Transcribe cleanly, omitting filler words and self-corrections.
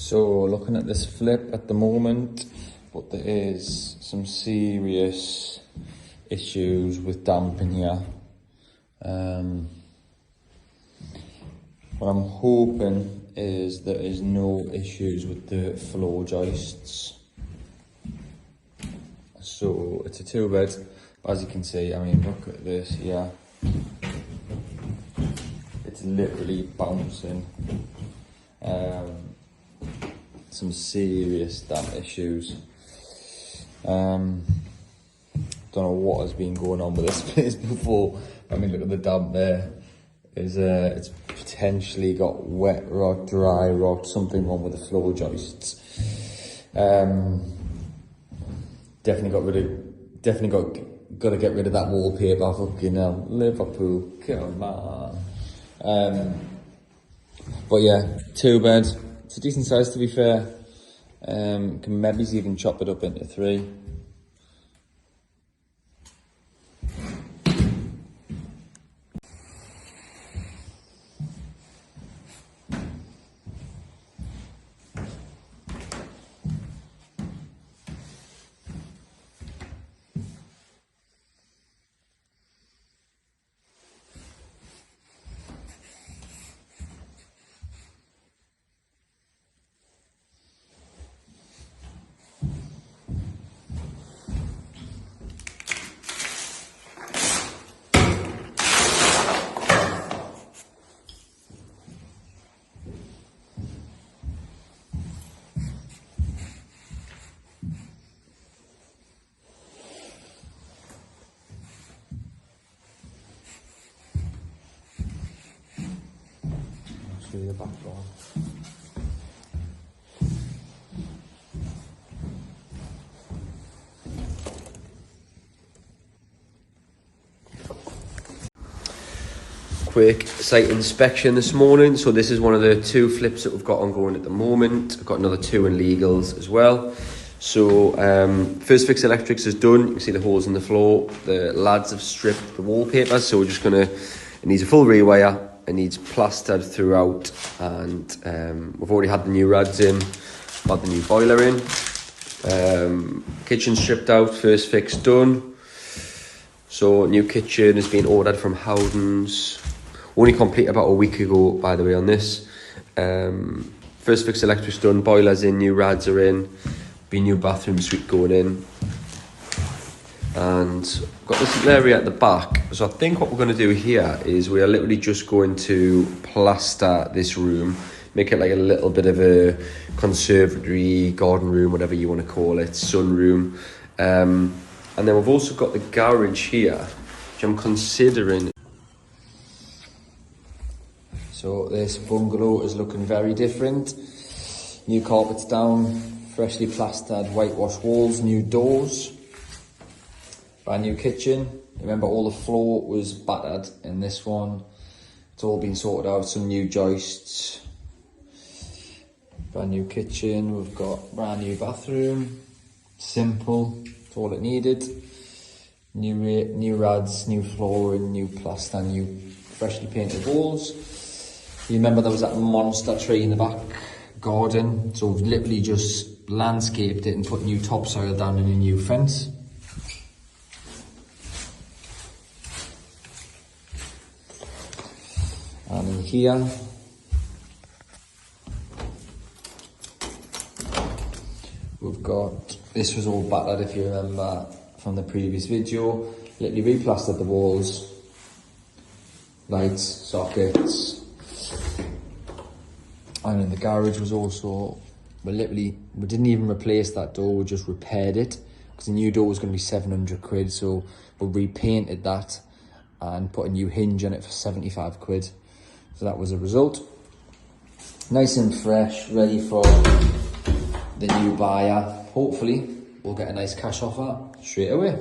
So looking at this flip at the moment, but there is some serious issues with damp in here. What I'm hoping is there is no issues with the floor joists. So it's a 2-bed, as you can see. I mean, look at this here. It's literally bouncing. Some serious damp issues. Don't know what has been going on with this place before. I mean, look at the damp there. It's potentially got wet rot, dry rot, something wrong with the floor joists. Definitely got to get rid of that wallpaper. Fucking hell, Liverpool, come on. But yeah, 2-bed. It's a decent size, to be fair. Can maybe even chop it up into 3. Show you the back door. Quick site inspection this morning. So this is one of the 2 flips that we've got ongoing at the moment. I've got another 2 in legals as well. So first fix electrics is done. You can see the holes in the floor. The lads have stripped the wallpaper, so we're just gonna, it needs a full rewire. It needs plastered throughout, and we've already had the new rads in, had the new boiler in. Kitchen stripped out, first fix done. So new kitchen has been ordered from Howden's. Only complete about a week ago, by the way, on this. First fix electrics done, boilers in, new rads are in, be new bathroom suite going in. And I've got this little area at the back. So I think what we're going to do here is we are literally just going to plaster this room, make it like a little bit of a conservatory, garden room, whatever you want to call it, sun room. And then we've also got the garage here, which I'm considering. So this bungalow is looking very different. New carpets down, freshly plastered whitewashed walls, new doors. Brand new kitchen. Remember, all the floor was battered in this one. It's all been sorted out, some new joists. Brand new kitchen. We've got brand new bathroom. Simple, it's all it needed. New rads, new flooring, new plaster, new freshly painted walls. You remember there was that monster tree in the back garden, so we've literally just landscaped it and put new topsoil down and a new fence. And in here, we've got, this was all battered if you remember from the previous video. Literally replastered the walls, lights, sockets. And in the garage was also, we didn't even replace that door, we just repaired it, because the new door was going to be 700 quid, so we repainted that and put a new hinge on it for 75 quid. So that was a result. Nice and fresh, ready for the new buyer. Hopefully we'll get a nice cash offer straight away.